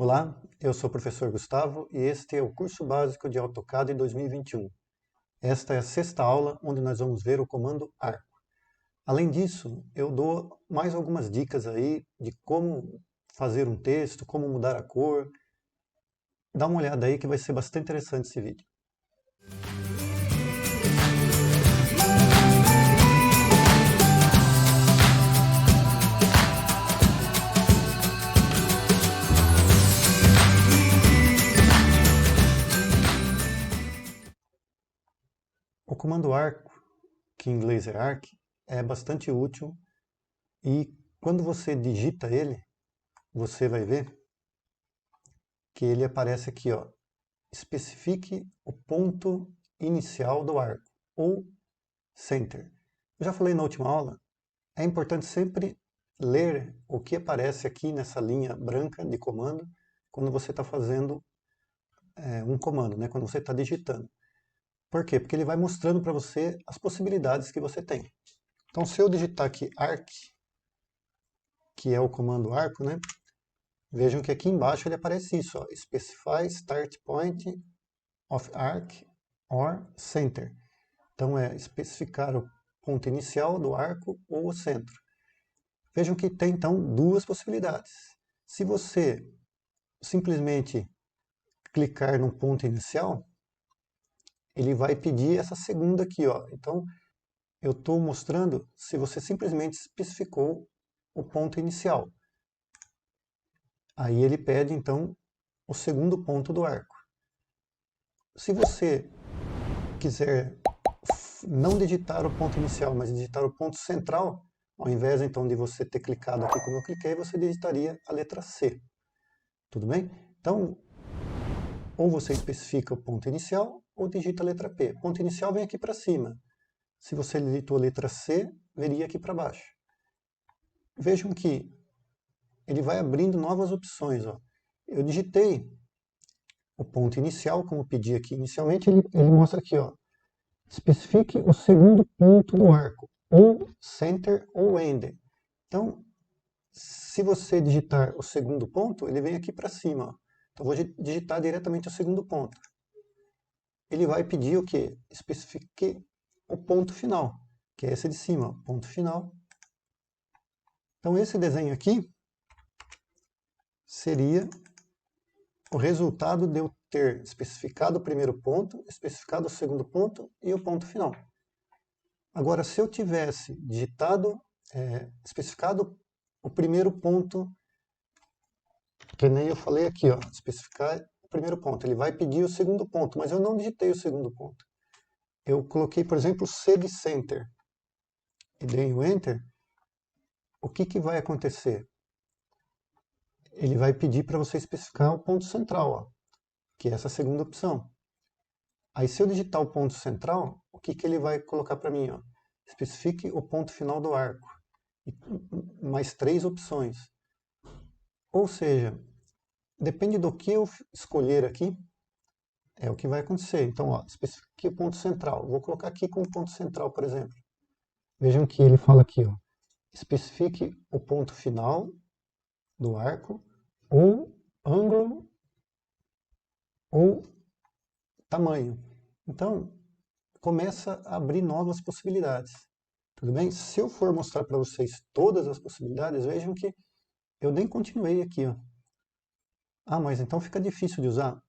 Olá, eu sou o professor Gustavo e este é o curso básico de AutoCAD 2021. Esta é a sexta aula onde nós vamos ver o comando arco. Além disso, eu dou mais algumas dicas aí de como fazer um texto, como mudar a cor. Dá uma olhada aí que vai ser bastante interessante esse vídeo. O comando arco, que em inglês é arc, é bastante útil e quando você digita ele, você vai ver que ele aparece aqui, ó. Especifique o ponto inicial do arco, ou center. Eu já falei na última aula, é importante sempre ler o que aparece aqui nessa linha branca de comando quando você está fazendo um comando, né? Quando você está digitando. Por quê? Porque ele vai mostrando para você as possibilidades que você tem. Então, se eu digitar aqui arc, que é o comando arco, né? Vejam que aqui embaixo ele aparece isso, ó, specify start point of arc or center. Então é especificar o ponto inicial do arco ou o centro. Vejam que tem então duas possibilidades. Se você simplesmente clicar no ponto inicial, ele vai pedir essa segunda aqui, ó. Então eu estou mostrando se você simplesmente especificou o ponto inicial. Aí ele pede então o segundo ponto do arco. Se você quiser não digitar o ponto inicial, mas digitar o ponto central, ao invés então de você ter clicado aqui como eu cliquei, você digitaria a letra C. Tudo bem? Então, ou você especifica o ponto inicial, ou digita a letra P. O ponto inicial vem aqui para cima. Se você digitou a letra C, viria aqui para baixo. Vejam que ele vai abrindo novas opções. Ó. Eu digitei o ponto inicial, como pedi aqui inicialmente, ele mostra aqui, ó. Especifique o segundo ponto do arco, ou center ou end. Então, se você digitar o segundo ponto, ele vem aqui para cima. Ó. Então, vou digitar diretamente o segundo ponto. Ele vai pedir o quê? Especifique o ponto final, que é esse de cima, ó, ponto final. Então, esse desenho aqui seria o resultado de eu ter especificado o primeiro ponto, especificado o segundo ponto e o ponto final. Agora, se eu tivesse digitado, especificado o primeiro ponto, que nem eu falei aqui, ó, especificar o primeiro ponto, ele vai pedir o segundo ponto, mas eu não digitei o segundo ponto. Eu coloquei, por exemplo, C de center e dei o enter, o que vai acontecer? Ele vai pedir para você especificar o ponto central, ó, que é essa segunda opção. Aí se eu digitar o ponto central, o que ele vai colocar para mim? Ó? Especifique o ponto final do arco. E mais 3 opções. Ou seja, depende do que eu escolher aqui, é o que vai acontecer. Então, ó, especifique o ponto central. Vou colocar aqui como ponto central, por exemplo. Vejam que ele fala aqui, ó, especifique o ponto final do arco, ou ângulo, ou tamanho. Então, começa a abrir novas possibilidades. Tudo bem? Se eu for mostrar para vocês todas as possibilidades, vejam que eu nem continuei aqui. Ó. Ah, mas então fica difícil de usar.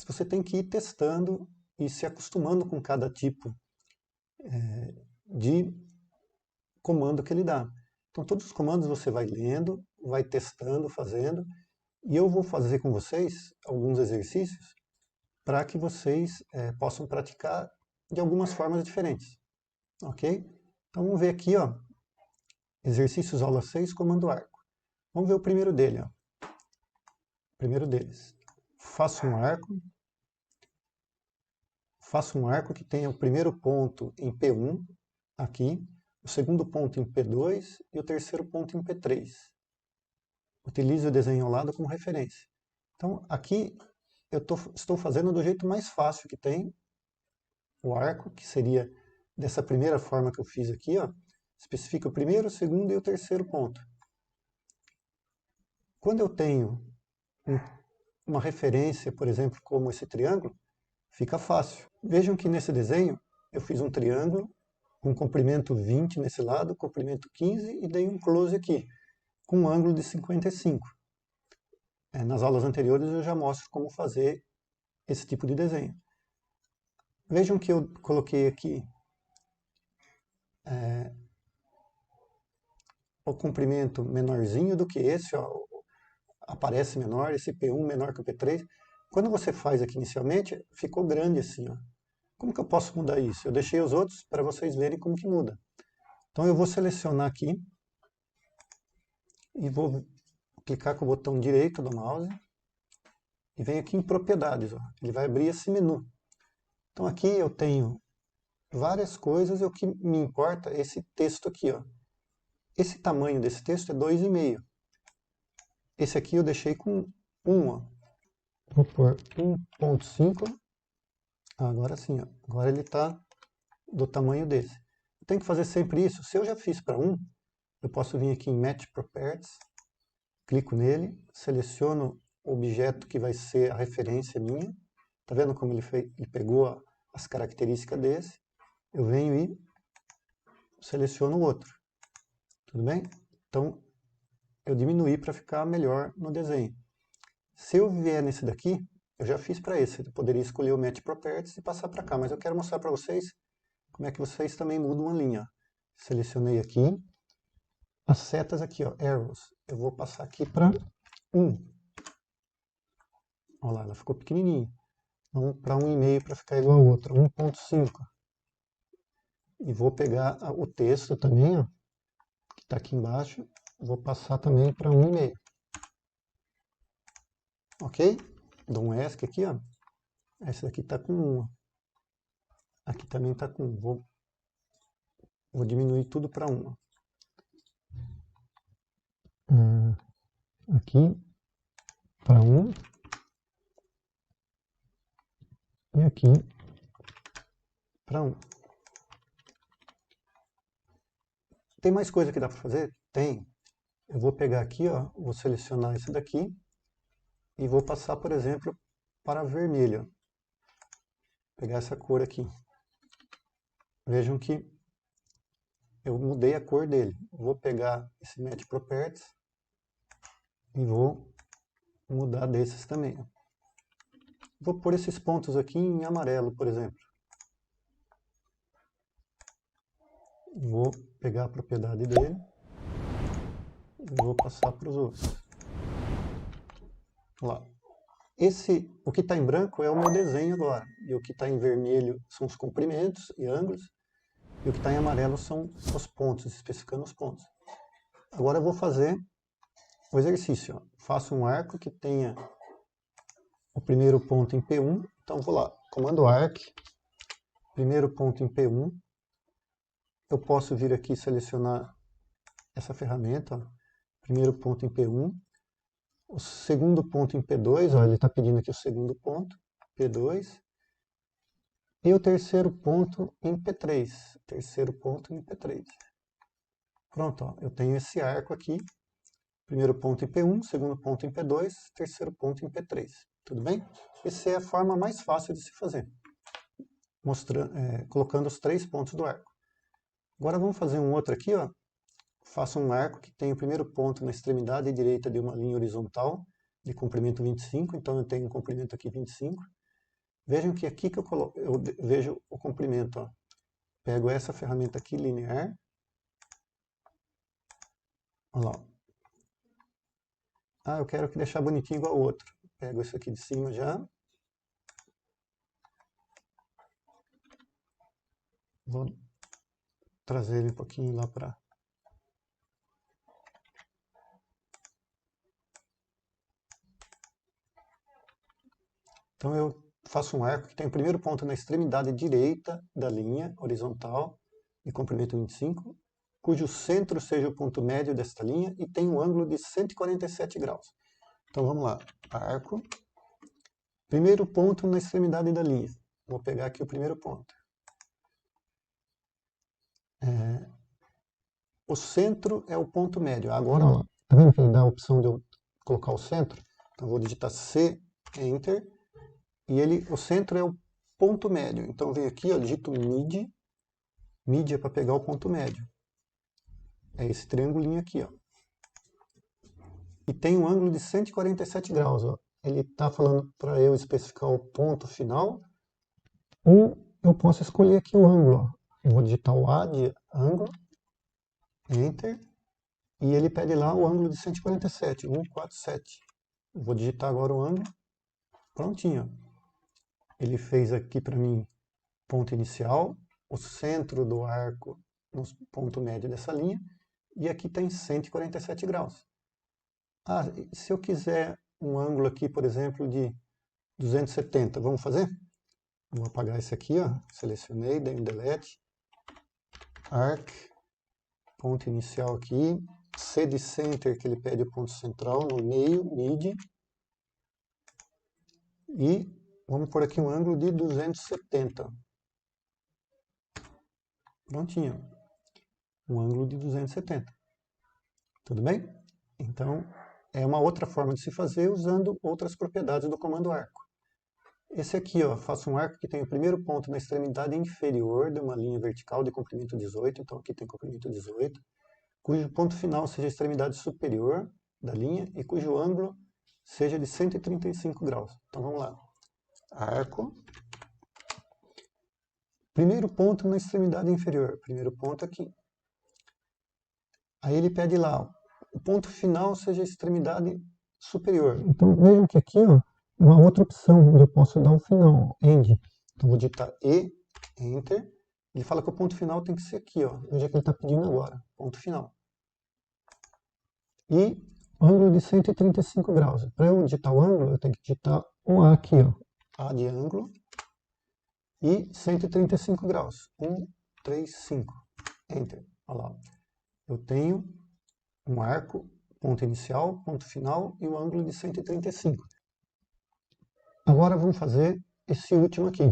Você tem que ir testando e se acostumando com cada tipo de comando que ele dá. Então, todos os comandos você vai lendo, vai testando, fazendo, e eu vou fazer com vocês alguns exercícios para que vocês possam praticar de algumas formas diferentes. Ok? Então, vamos ver aqui, ó, exercícios aula 6, comando arco. Vamos ver o primeiro dele. Ó. Primeiro deles. Faça um arco que tenha o primeiro ponto em P1, aqui, o segundo ponto em P2 e o terceiro ponto em P3. Utilize o desenho ao lado como referência. Então, aqui eu estou fazendo do jeito mais fácil que tem, o arco, que seria dessa primeira forma que eu fiz aqui, ó, especifica o primeiro, o segundo e o terceiro ponto. Quando eu tenho uma referência, por exemplo, como esse triângulo, fica fácil. Vejam que nesse desenho eu fiz um triângulo com comprimento 20 nesse lado, comprimento 15 e dei um close aqui, com um ângulo de 55. Nas aulas anteriores eu já mostro como fazer esse tipo de desenho. Vejam que eu coloquei aqui o comprimento menorzinho do que esse, ó, aparece menor, esse P1 menor que o P3. Quando você faz aqui inicialmente, ficou grande assim. Ó. Como que eu posso mudar isso? Eu deixei os outros para vocês verem como que muda. Então eu vou selecionar aqui e vou clicar com o botão direito do mouse e venho aqui em propriedades. Ó. Ele vai abrir esse menu. Então aqui eu tenho várias coisas e o que me importa é esse texto aqui. Ó. Esse tamanho desse texto é 2,5. Esse aqui eu deixei com 1. Ó. Vou pôr 1.5. Agora sim, ó. Agora ele está do tamanho desse. Eu tenho que fazer sempre isso. Se eu já fiz para 1, eu posso vir aqui em Match Properties, clico nele, seleciono o objeto que vai ser a referência minha. Está vendo como ele pegou as características desse? Eu venho e seleciono o outro. Tudo bem? Então, eu diminuí para ficar melhor no desenho. Se eu vier nesse daqui, eu já fiz para esse. Eu poderia escolher o Match Properties e passar para cá, mas eu quero mostrar para vocês como é que vocês também mudam uma linha. Selecionei aqui. As setas aqui, ó, arrows. Eu vou passar aqui para 1. Olha lá, ela ficou pequenininha. Então, para 1,5 para ficar igual ao outro. 1.5. E vou pegar o texto também, ó, que está aqui embaixo. Vou passar também para 1,5. Ok? Dou um ESC aqui, ó. Essa daqui está com 1. Aqui também está com 1. Vou diminuir tudo para 1. Aqui para 1. E aqui para 1. Tem mais coisa que dá para fazer? Tem. Eu vou pegar aqui, ó, vou selecionar esse daqui e vou passar, por exemplo, para vermelho. Vou pegar essa cor aqui. Vejam que eu mudei a cor dele. Vou pegar esse Match Properties e vou mudar desses também. Vou pôr esses pontos aqui em amarelo, por exemplo. Vou pegar a propriedade dele e vou passar para os outros. Lá. O que está em branco é o meu desenho agora. E o que está em vermelho são os comprimentos e ângulos. E o que está em amarelo são os pontos, especificando os pontos. Agora eu vou fazer o exercício. Ó. Faço um arco que tenha o primeiro ponto em P1. Então vou lá, comando arc, primeiro ponto em P1. Eu posso vir aqui e selecionar essa ferramenta, ó. Primeiro ponto em P1. O segundo ponto em P2, ó, ele está pedindo aqui o segundo ponto, P2. E o terceiro ponto em P3. Terceiro ponto em P3. Pronto, ó, eu tenho esse arco aqui. Primeiro ponto em P1, segundo ponto em P2, terceiro ponto em P3. Tudo bem? Essa é a forma mais fácil de se fazer. Colocando os 3 pontos do arco. Agora vamos fazer um outro aqui, ó. Faço um arco que tem o primeiro ponto na extremidade direita de uma linha horizontal de comprimento 25, então eu tenho um comprimento aqui 25. Vejam que aqui que eu vejo o comprimento. Ó. Pego essa ferramenta aqui, linear. Olha lá. Ah, eu quero deixar bonitinho igual ao outro. Pego esse aqui de cima já. Vou trazer ele um pouquinho lá para... Então eu faço um arco que tem o primeiro ponto na extremidade direita da linha horizontal de comprimento 25, cujo centro seja o ponto médio desta linha e tem um ângulo de 147 graus. Então vamos lá, arco, primeiro ponto na extremidade da linha. Vou pegar aqui o primeiro ponto. O centro é o ponto médio. Agora, ó, tá vendo que ele dá a opção de eu colocar o centro? Então eu vou digitar C, Enter, e o centro é o ponto médio. Então eu venho aqui, eu digito MID, MID é para pegar o ponto médio. É esse triangulinho aqui, ó. E tem um ângulo de 147 graus, ó. Ele está falando para eu especificar o ponto final, ou eu posso escolher aqui o ângulo, ó. Eu vou digitar o A de ângulo, Enter, e ele pede lá o ângulo de 147, 147. Eu vou digitar agora o ângulo, prontinho. Ele fez aqui para mim ponto inicial, o centro do arco no ponto médio dessa linha, e aqui tem 147 graus. Ah, se eu quiser um ângulo aqui, por exemplo, de 270, vamos fazer? Vou apagar esse aqui, ó. Selecionei, dei um delete, arc, ponto inicial aqui, C de center, que ele pede o ponto central, no meio, mid, e vamos por aqui um ângulo de 270. Prontinho. Um ângulo de 270. Tudo bem? Então, é uma outra forma de se fazer usando outras propriedades do comando arco. Esse aqui, ó, faço um arco que tem o primeiro ponto na extremidade inferior de uma linha vertical de comprimento 18, então aqui tem comprimento 18, cujo ponto final seja a extremidade superior da linha e cujo ângulo seja de 135 graus. Então vamos lá. Arco. Primeiro ponto na extremidade inferior. Primeiro ponto aqui. Aí ele pede lá, ó, o ponto final seja a extremidade superior. Então vejam que aqui, ó, uma outra opção onde eu posso dar o final, end. Então vou digitar E, Enter. Ele fala que o ponto final tem que ser aqui, ó. Veja que ele está pedindo agora, ponto final. E ângulo de 135 graus. Para eu digitar o ângulo, eu tenho que digitar o A aqui, ó. A de ângulo. E 135 graus. 135. Enter. Olha lá. Eu tenho um arco, ponto inicial, ponto final e o ângulo de 135. Agora vamos fazer esse último aqui.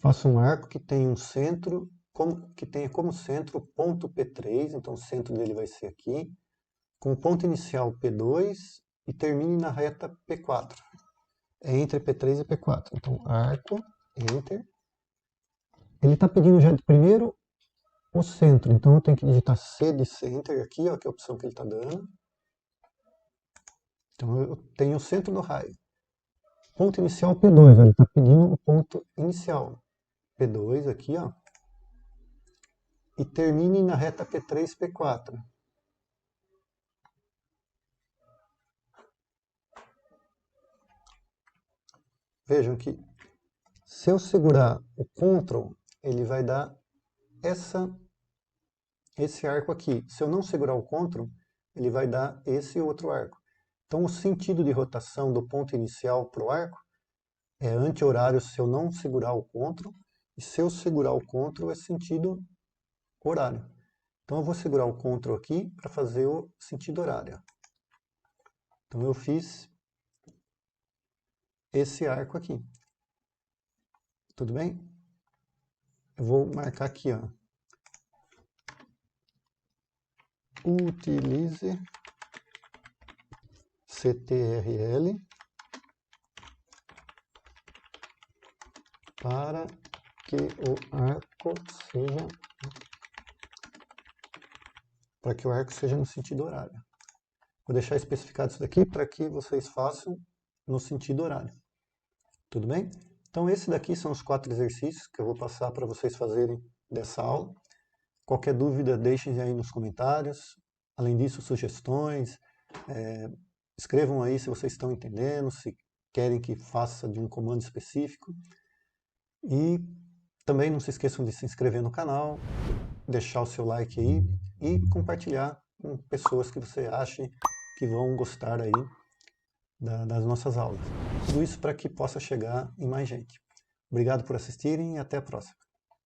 Faço um arco que tem um centro, que tenha como centro o ponto P3, então o centro dele vai ser aqui, com o ponto inicial P2 e termine na reta P4. É entre P3 e P4. Então, arco, Enter. Ele está pedindo já de primeiro o centro, então eu tenho que digitar C de center aqui, ó, que é a opção que ele está dando. Então eu tenho o centro do raio. Ponto inicial P2, ó, ele está pedindo o ponto inicial. P2 aqui, ó. E termine na reta P3, P4. Vejam que se eu segurar o Ctrl, ele vai dar esse arco aqui. Se eu não segurar o Ctrl, ele vai dar esse outro arco. Então o sentido de rotação do ponto inicial para o arco é anti-horário se eu não segurar o Ctrl, e se eu segurar o Ctrl é sentido horário. Então eu vou segurar o Ctrl aqui para fazer o sentido horário. Então eu fiz esse arco aqui. Tudo bem? Eu vou marcar aqui, ó. Utilize CTRL para que o arco seja no sentido horário. Vou deixar especificado isso daqui para que vocês façam no sentido horário. Tudo bem? Então esse daqui são os 4 exercícios que eu vou passar para vocês fazerem dessa aula. Qualquer dúvida, deixem aí nos comentários. Além disso, sugestões. Escrevam aí se vocês estão entendendo, se querem que faça de um comando específico. E também não se esqueçam de se inscrever no canal, deixar o seu like aí e compartilhar com pessoas que você ache que vão gostar aí das nossas aulas. Tudo isso para que possa chegar em mais gente. Obrigado por assistirem e até a próxima.